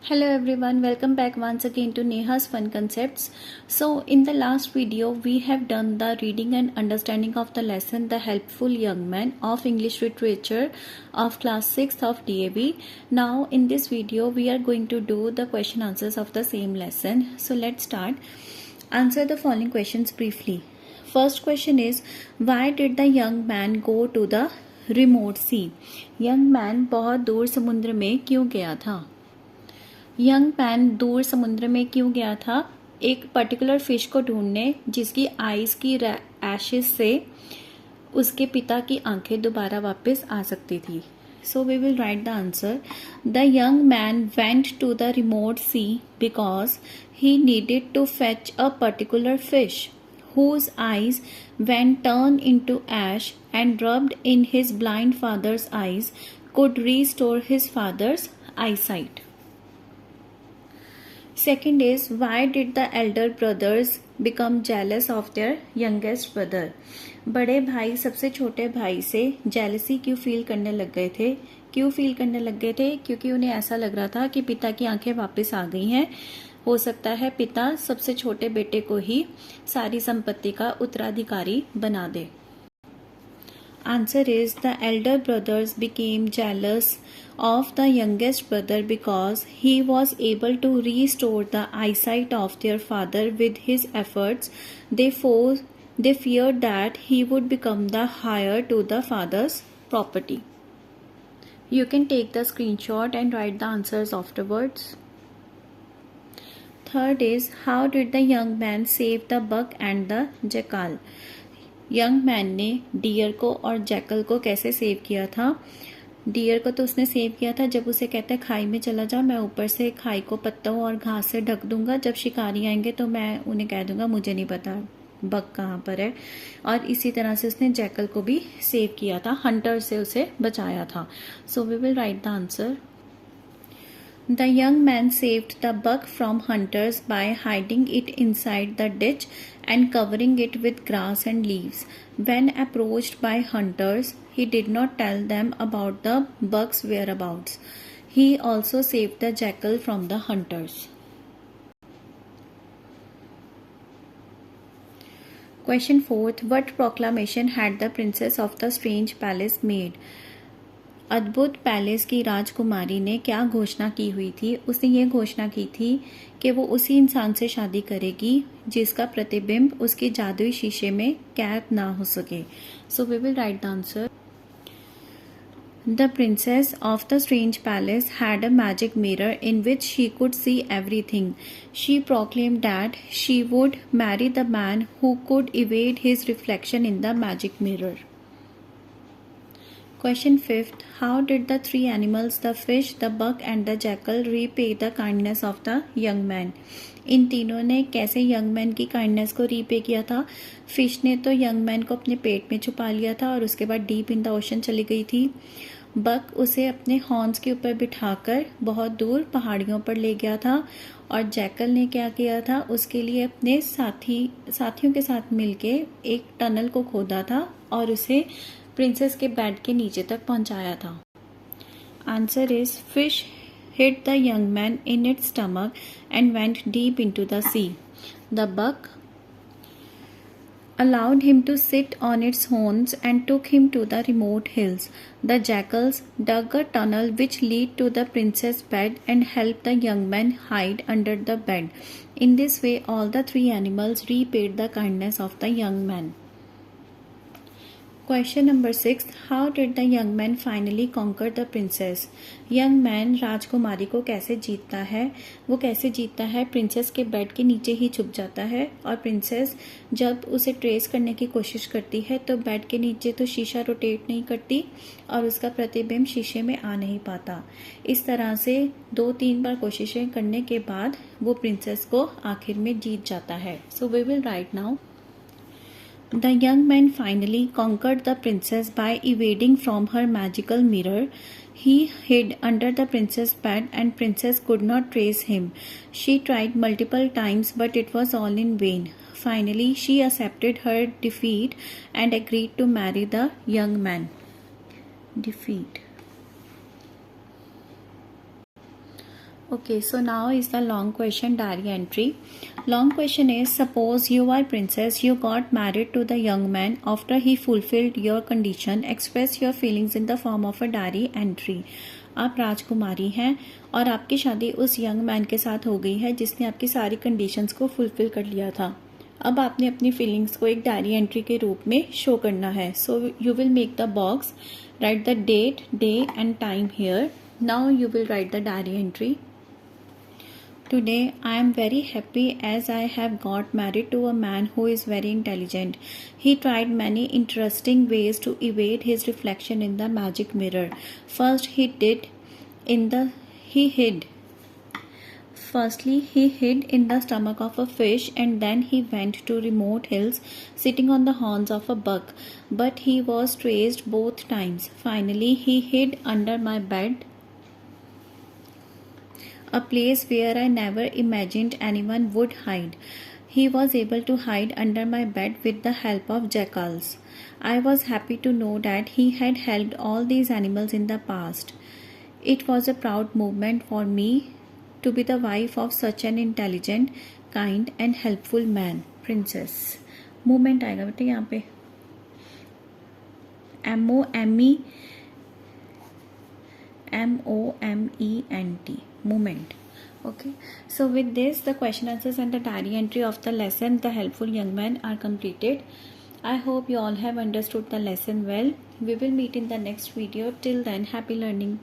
Hello everyone, welcome back once again to Neha's Fun Concepts. So in the last video we have done the reading and understanding of the lesson The Helpful Young Man of English Literature of class 6th of DAV. Now in this video we are going to do the question answers of the same lesson. So let's start. Answer the following questions briefly. First question is, why did the young man go to the remote sea? Young man बहुत दूर समुद्र में क्यों गया था? Young man दूर समुद्र में क्यों गया था? एक पर्टिकुलर फिश को ढूंढने जिसकी आइज की एशेस से उसके पिता की आंखें दोबारा वापस आ सकती थी. So we will write the answer. The young man went to the remote sea because he needed to fetch a particular fish whose eyes, when turned into ash and rubbed in his blind father's eyes, could restore his father's eyesight. Second is, why did the elder brothers become jealous of their youngest brother? बड़े भाई सबसे छोटे भाई से jealousy क्यों feel करने लग गए थे? क्योंकि उन्हें ऐसा लग रहा था कि पिता की आंखें वापस आ गई हैं. हो सकता है पिता सबसे छोटे बेटे को ही सारी संपत्ति का उत्तराधिकारी बना दे. Answer is, the elder brothers became jealous of the youngest brother because he was able to restore the eyesight of their father with his efforts. They feared that he would become the heir to the father's property. You can take the screenshot and write the answers afterwards. Third is, how did the young man save the buck and the jackal? Young man ने dear को और jackal को कैसे save किया था? Dear को तो उसने सेव किया था जब उसे कहता है खाई में चला जाओ, मैं ऊपर से खाई को पत्तों और घास से ढक दूंगा, जब शिकारी आएंगे तो मैं उन्हें कह दूंगा मुझे नहीं पता बग कहाँ पर है. और इसी तरह से उसने जैकल को भी सेव किया था, हंटर से उसे बचाया था. So we will write the answer. The young man saved the buck from hunters by hiding it inside the ditch and covering it with grass and leaves. When approached by hunters, he did not tell them about the buck's whereabouts. He also saved the jackal from the hunters. Question 4th. What proclamation had the princess of the strange palace made? अद्भुत palace की राजकुमारी ने क्या घोषणा की हुई थी? उसने ये घोषणा की थी कि वो उसी इंसान से शादी करेगी जिसका प्रतिबिंब उसके जादुई शीशे में कैद ना हो सके. So we will write the answer. The princess of the strange palace had a magic mirror in which she could see everything. She proclaimed that she would marry the man who could evade his reflection in the magic mirror. Question 5th. How did the three animals, the fish, the buck and the jackal, repay the kindness of the young man? इन तीनों ने कैसे young man की kindness को repay किया था? Fish ने तो young man को अपने पेट में छुपा लिया था और उसके बाद डीप इन द ओशन चली गई थी. बक उसे अपने हॉर्न्स के ऊपर बिठाकर बहुत दूर पहाड़ियों पर ले गया था. और जैकल ने क्या किया था? उसके लिए अपने साथियों के साथ मिलके एक टनल को खोदा था और उसे प्रिंसेस के बेड के नीचे तक पहुंचाया था. Answer is, fish hid the young man in its stomach and went deep into the sea. The buck allowed him to sit on its horns and took him to the remote hills. The jackals dug a tunnel which led to the princess' bed and helped the young man hide under the bed. In this way, all the three animals repaid the kindness of the young man. Question number 6. How did the young man finally conquer the princess? Young man राजकुमारी को कैसे जीतता है? वो कैसे जीतता है? Princess के bed के नीचे ही छुप जाता है और प्रिंसेस जब उसे ट्रेस करने की कोशिश करती है तो बेड के नीचे तो शीशा रोटेट नहीं करती और उसका प्रतिबिंब शीशे में आ नहीं पाता. इस तरह से 2-3 बार कोशिशें करने के बाद वो प्रिंसेस को आखिर में जीत जाता है. So we will write now. The young man finally conquered the princess by evading from her magical mirror. He hid under the princess' bed and princess could not trace him. She tried multiple times but it was all in vain. Finally, she accepted her defeat and agreed to marry the young man. Defeat. Okay, so now is the long question diary entry. Long question is, suppose you are princess, you got married to the young man. After he fulfilled your condition, express your feelings in the form of a diary entry. आप राजकुमारी हैं और आपकी शादी उस young man के साथ हो गई है जिसने आपकी सारी कंडीशंस को फुलफिल कर लिया था. अब आपने अपनी फीलिंग्स को एक डायरी एंट्री के रूप में शो करना है. So you will make the box, write the date, day and time here. Now you will write the diary entry. Today I am very happy as I have got married to a man who is very intelligent. He tried many interesting ways to evade his reflection in the magic mirror. First he hid. Firstly, he hid in the stomach of a fish, and then he went to remote hills, sitting on the horns of a buck. But he was traced both times. Finally, he hid under my bed, a place where I never imagined anyone would hide. He was able to hide under my bed with the help of jackals. I was happy to know that he had helped all these animals in the past. It was a proud moment for me to be the wife of such an intelligent, kind and helpful man. Princess. Movement आएगा बेटा यहाँ पे. MOMENT. Movement. Okay, so with this the question answers and the diary entry of the lesson The Helpful Young Man are completed. I hope you all have understood the lesson well. We will meet in the next video. Till then, happy learning.